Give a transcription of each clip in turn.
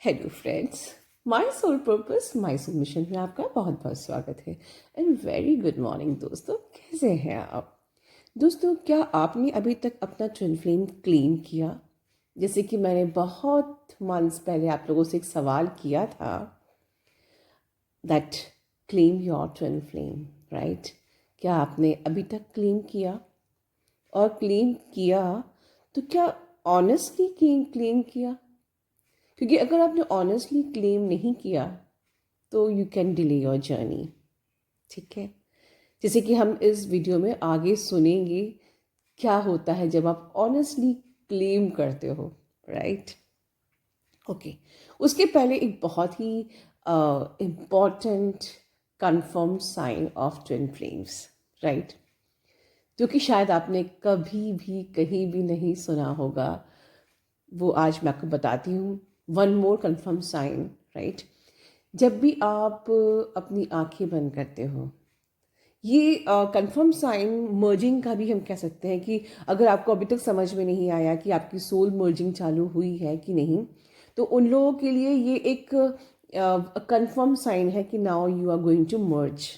Hello friends, my soul purpose my soul mission में आपका बहुत बहुत स्वागत है एंड वेरी गुड मॉर्निंग दोस्तों। कैसे हैं आप दोस्तों? क्या आपने अभी तक अपना ट्विन फ्लेम क्लीन किया? जैसे कि मैंने बहुत मंथ्स पहले आप लोगों से एक सवाल किया था, that clean your twin flame, right? क्या आपने अभी तक क्लीन किया? और क्लीन किया तो क्या ऑनेस्टली क्लीन किया? क्योंकि अगर आपने ऑनेस्टली क्लेम नहीं किया तो you can delay your journey. ठीक है, जैसे कि हम इस वीडियो में आगे सुनेंगे क्या होता है जब आप ऑनेस्टली क्लेम करते हो, राइट? ओके, उसके पहले एक बहुत ही important confirm sign of twin flames, right? जो कि शायद आपने कभी भी कहीं भी नहीं सुना होगा, वो आज मैं आपको बताती हूँ। One more confirm sign, right? जब भी आप अपनी आंखें बंद करते हो, ये कंफर्म साइन मर्जिंग का भी हम कह सकते हैं कि अगर आपको अभी तक समझ में नहीं आया कि आपकी सोल मर्जिंग चालू हुई है कि नहीं, तो उन लोगों के लिए ये एक कंफर्म साइन है कि now you are going to merge.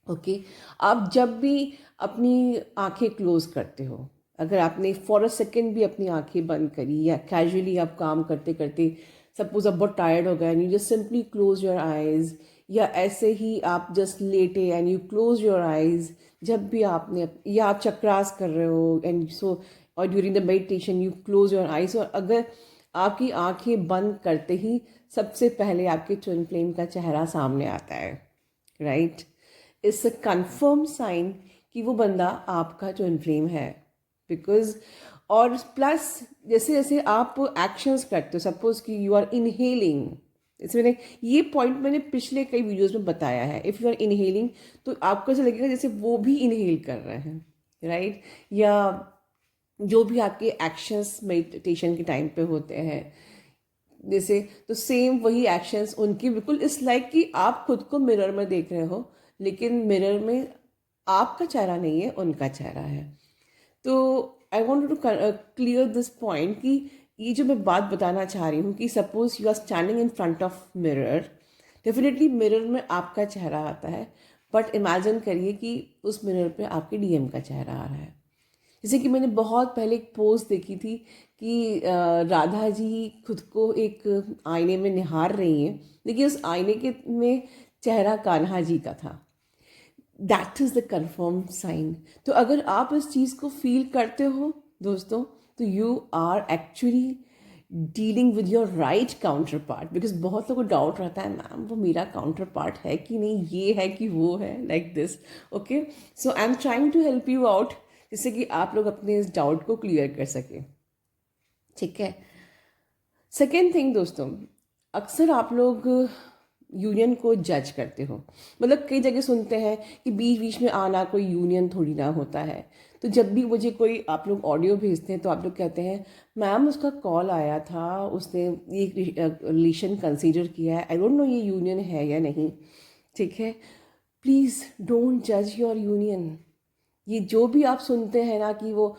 Okay, आप जब भी अपनी आंखें क्लोज करते हो, अगर आपने फॉर अ सेकेंड भी अपनी आंखें बंद करी या कैजुअली आप काम करते करते सपोज आप बहुत टायर्ड हो गए and you just simply close your eyes, या ऐसे ही आप जस्ट लेटे and you close your eyes, जब भी आपने, या आप चक्रास कर रहे हो एंड सो, और during the meditation you close your eyes, और अगर आपकी आंखें बंद करते ही सबसे पहले आपके ट्विन फ्लेम का चेहरा सामने आता है, right? It's a confirm sign कि वो बंदा आपका ट्विन फ्लेम है। बिकॉज, और प्लस जैसे जैसे आप एक्शंस करते हो, सपोज कि यू आर इनहेलिंग, इसमें ये पॉइंट मैंने पिछले कई वीडियोस में बताया है। इफ़ यू आर इनहेलिंग तो आपको ऐसा लगेगा जैसे वो भी इनहेल कर रहे हैं, राइट? या जो भी आपके एक्शंस मेडिटेशन के टाइम पे होते हैं, जैसे, तो सेम वही एक्शंस उनकी बिल्कुल इस लाइक कि आप खुद को मिरर में देख रहे हो, लेकिन मिरर में आपका चेहरा नहीं है, उनका चेहरा है। तो I want to clear this point कि ये जो मैं बात बताना चाह रही हूँ कि suppose you are standing in front of mirror, definitely mirror में आपका चेहरा आता है, बट इमेजिन करिए कि उस मिरर पे आपके डीएम का चेहरा आ रहा है। जैसे कि मैंने बहुत पहले एक पोस्ट देखी थी कि राधा जी खुद को एक आईने में निहार रही हैं, लेकिन उस आईने के में चेहरा कान्हा जी का था। That is the confirm sign. तो अगर आप इस चीज़ को फील करते हो दोस्तों, तो you are actually dealing with your right counterpart. Because बहुत लोगों को डाउट रहता है, मैम वो मेरा काउंटर पार्ट है कि नहीं, ये है कि वो है, like this. Okay, so I am trying to help you out, जिससे कि आप लोग अपने इस डाउट को क्लियर कर सकें। ठीक है, सेकेंड थिंग दोस्तों, अक्सर आप लोग यूनियन को जज करते हो। मतलब कई जगह सुनते हैं कि बीच बीच में आना कोई यूनियन थोड़ी ना होता है। तो जब भी मुझे कोई आप लोग ऑडियो भेजते हैं तो आप लोग कहते हैं, मैम उसका कॉल आया था, उसने ये रिलेशन कंसीडर किया है, आई डोंट नो ये यूनियन है या नहीं। ठीक है, प्लीज़ डोंट जज योर यूनियन। ये जो भी आप सुनते हैं ना कि वो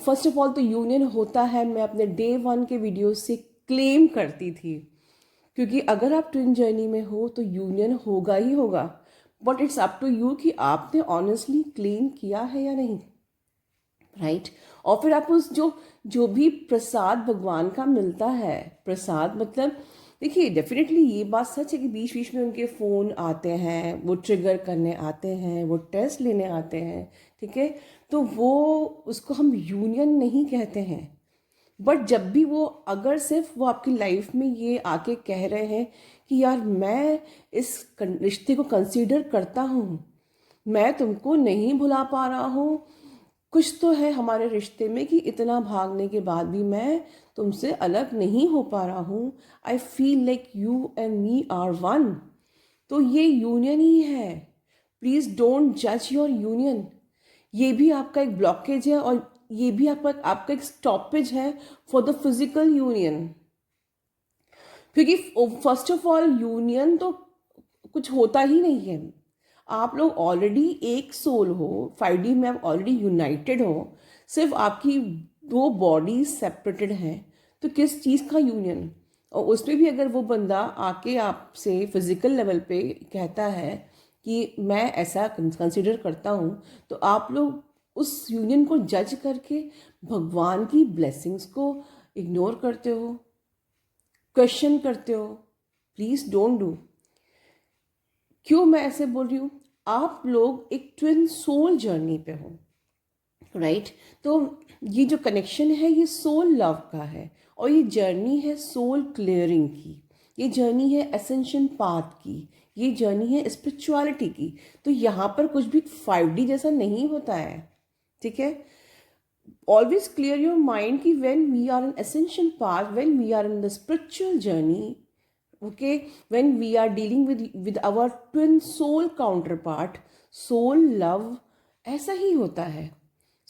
फर्स्ट ऑफ ऑल तो यूनियन होता है, मैं अपने डे वन के वीडियो से क्लेम करती थी, क्योंकि अगर आप ट्विन जर्नी में हो तो यूनियन होगा ही होगा। But it's up to you कि आपने ऑनेस्टली क्लेम किया है या नहीं, राइट? और फिर आप उस जो जो भी प्रसाद भगवान का मिलता है, प्रसाद मतलब, देखिए डेफिनेटली ये बात सच है कि बीच बीच में उनके फ़ोन आते हैं, वो ट्रिगर करने आते हैं, वो टेस्ट लेने आते हैं, ठीक है? तो वो, उसको हम यूनियन नहीं कहते हैं। बट जब भी वो, अगर सिर्फ वो आपकी लाइफ में ये आके कह रहे हैं कि यार मैं इस रिश्ते को कंसीडर करता हूँ, मैं तुमको नहीं भुला पा रहा हूँ, कुछ तो है हमारे रिश्ते में कि इतना भागने के बाद भी मैं तुमसे अलग नहीं हो पा रहा हूँ, I feel like you and me are one, तो ये यूनियन ही है। प्लीज़ डोंट जज योर यूनियन। ये भी आपका एक ब्लॉकेज है, और ये भी आपका एक स्टॉपेज है फॉर द फिजिकल यूनियन। क्योंकि फर्स्ट ऑफ ऑल यूनियन तो कुछ होता ही नहीं है। आप लोग ऑलरेडी एक सोल हो, 5D में आप ऑलरेडी यूनाइटेड हो, सिर्फ आपकी दो बॉडीज सेपरेटेड हैं। तो किस चीज़ का यूनियन? और उसमें भी अगर वो बंदा आके आपसे फिजिकल लेवल पे कहता है कि मैं ऐसा कंसिडर करता हूँ, तो आप लोग उस यूनियन को जज करके भगवान की ब्लेसिंग्स को इग्नोर करते हो, क्वेश्चन करते हो। Please don't do. क्यों मैं ऐसे बोल रही हूँ? आप लोग एक ट्विन सोल जर्नी पे हो, राइट? तो ये जो कनेक्शन है ये सोल लव का है, और ये जर्नी है सोल क्लियरिंग की, ये जर्नी है एसेंशियल पाथ की, ये जर्नी है स्पिरिचुअलिटी की। तो यहाँ पर कुछ भी 5D जैसा नहीं होता है, ठीक है? Always clear your mind कि when we are in ascension path, when we are in the spiritual journey, okay, when we are dealing with our twin soul counterpart, soul love ऐसा ही होता है।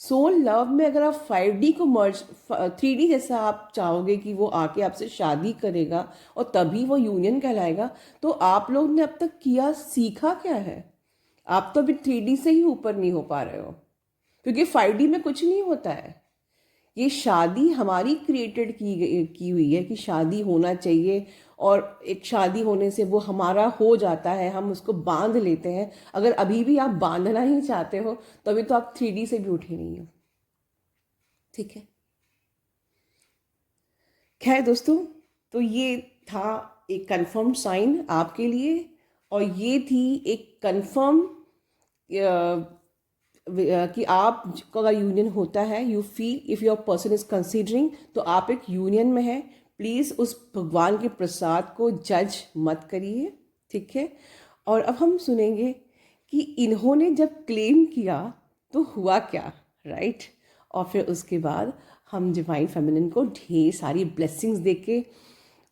सोल लव में अगर आप 5D को मर्ज 3D जैसा आप चाहोगे कि वो आके आपसे शादी करेगा और तभी वो यूनियन कहलाएगा, तो आप लोग ने अब तक किया सीखा क्या है? आप तो अभी 3D से ही ऊपर नहीं हो पा रहे हो, क्योंकि 5D में कुछ नहीं होता है। ये शादी हमारी क्रिएटेड की हुई है कि शादी होना चाहिए, और एक शादी होने से वो हमारा हो जाता है, हम उसको बांध लेते हैं। अगर अभी भी आप बांधना ही चाहते हो तो अभी तो आप 3D से भी उठे नहीं हो, ठीक है? खैर दोस्तों, तो ये था एक कंफर्म साइन आपके लिए, और ये थी एक कंफर्म कि आप का अगर यूनियन होता है, you feel if your person is considering, तो आप एक यूनियन में है। प्लीज़ उस भगवान के प्रसाद को जज मत करिए, ठीक है? और अब हम सुनेंगे कि इन्होंने जब क्लेम किया तो हुआ क्या, राइट? और फिर उसके बाद हम डिवाइन फेमिनिन को ढेर सारी ब्लेसिंग्स दे के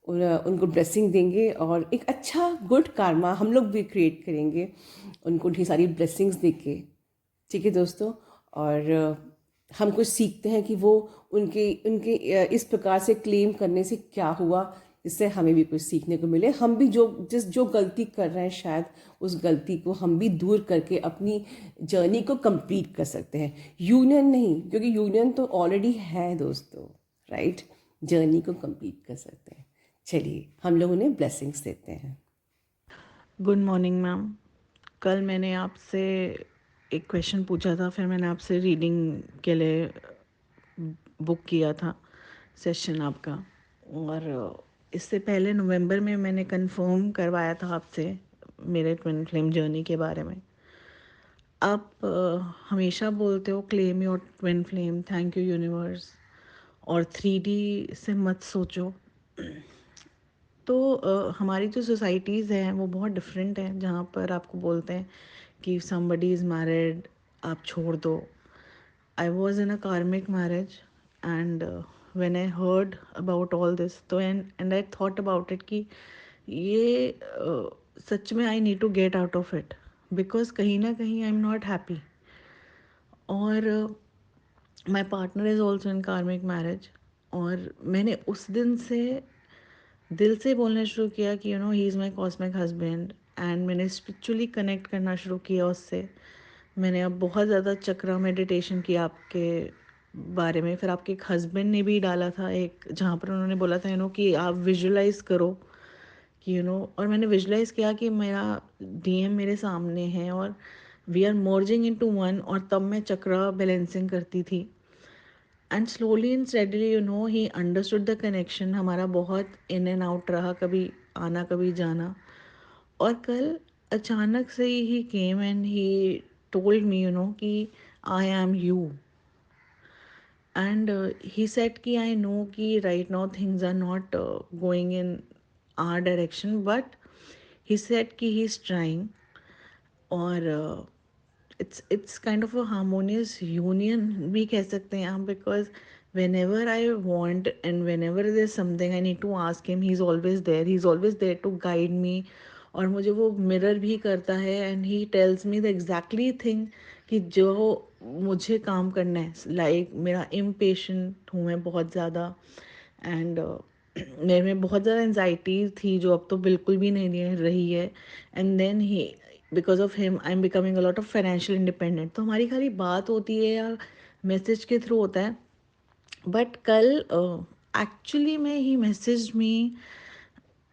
उनको ब्लेसिंग देंगे, और एक अच्छा गुड कार्मा हम लोग भी क्रिएट करेंगे उनको ढेर सारी ब्लेसिंग्स दे के, ठीक है दोस्तों? और हम कुछ सीखते हैं कि वो उनके उनके इस प्रकार से क्लेम करने से क्या हुआ, जिससे हमें भी कुछ सीखने को मिले। हम भी जो गलती कर रहे हैं, शायद उस गलती को हम भी दूर करके अपनी जर्नी को कंप्लीट कर सकते हैं। यूनियन नहीं, क्योंकि यूनियन तो ऑलरेडी है दोस्तों, राइट? जर्नी को कंप्लीट कर सकते हैं। चलिए हम लोग उन्हें ब्लेसिंग्स देते हैं। Good morning ma'am. कल मैंने आपसे एक क्वेश्चन पूछा था, फिर मैंने आपसे रीडिंग के लिए बुक किया था सेशन आपका, और इससे पहले नवंबर में मैंने कंफर्म करवाया था आपसे मेरे ट्विन फ्लेम जर्नी के बारे में। आप हमेशा बोलते हो claim your twin flame, thank you universe, और 3D से मत सोचो। तो हमारी जो सोसाइटीज़ हैं वो बहुत डिफरेंट हैं, जहाँ पर आपको बोलते हैं कि समबडी इज़ मैरिड, आप छोड़ दो। I was in a karmic marriage, and when I heard about all this, तो and I thought about it कि ये सच में I need to get out of it, because कहीं ना कहीं आई एम नॉट हैप्पी। और my partner is also in karmic marriage, और मैंने उस दिन से दिल से बोलना शुरू किया कि he is my cosmic husband, and मैंने स्पिरिचुअली कनेक्ट करना शुरू किया उससे। मैंने अब बहुत ज़्यादा चक्रा मेडिटेशन किया आपके बारे में। फिर आपके एक हस्बैंड ने भी डाला था एक, जहाँ पर उन्होंने बोला था कि आप विजुलाइज करो कि और मैंने विजुलाइज किया कि मेरा डीएम मेरे सामने है और we are merging into one, और तब मैं चक्रा बैलेंसिंग करती थी। एंड स्लोली एंड स्टेडली ही अंडरस्टूड द कनेक्शन। हमारा बहुत इन एंड आउट रहा, कभी आना कभी जाना। और कल अचानक से ही came and he told me कि I am you, and he said कि आई नो कि right now things are not going in our direction, but he said कि ही इज ट्राइंग। और it's kind of a harmonious union भी कह सकते हैं आप, because whenever I want and whenever there's something I need to ask him, he's always there to guide me, और मुझे वो मिरर भी करता है, and he tells me the exactly thing कि जो मुझे काम करना है। लाइक मेरा इम्पेशेंट हूँ मैं बहुत ज़्यादा, एंड मेरे में बहुत ज़्यादा एनजाइटी थी जो अब तो बिल्कुल भी नहीं रही है। And then he, because of him I am becoming a lot of financial independent. तो हमारी खाली बात होती है या मैसेज के थ्रू होता है, बट कल actually में he messaged me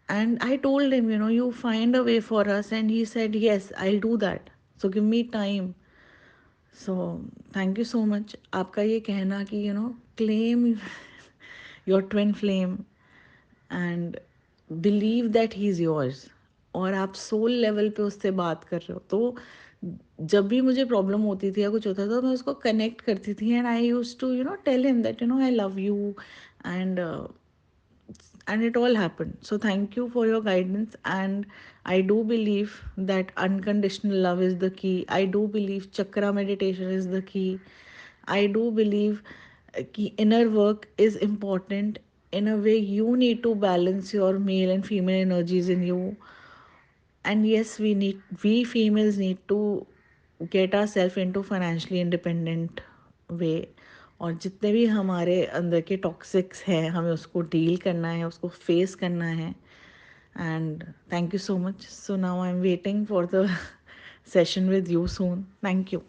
and I told him, you find a way for us, and he said, yes, I'll do that, so give me time. So thank you so much. आपका ये कहना कि claim your twin flame and believe that he is yours, और आप soul level पे उससे बात कर रहे हो, तो जब भी मुझे प्रॉब्लम होती थी या कुछ होता था, तो मैं उसको कनेक्ट करती थी, and I use to tell him that I love you, and it all happened. So thank you for your guidance, and I do believe that unconditional love is the key. I do believe chakra meditation is the key. I do believe ki inner work is important. In a way, you need to balance your male and female energies in you, and yes, we females need to get ourselves into financially independent way, और जितने भी हमारे अंदर के toxics हैं, हमें उसको deal करना है, उसको फेस करना है. And thank you so much. So now I am waiting for the session with you soon. Thank you.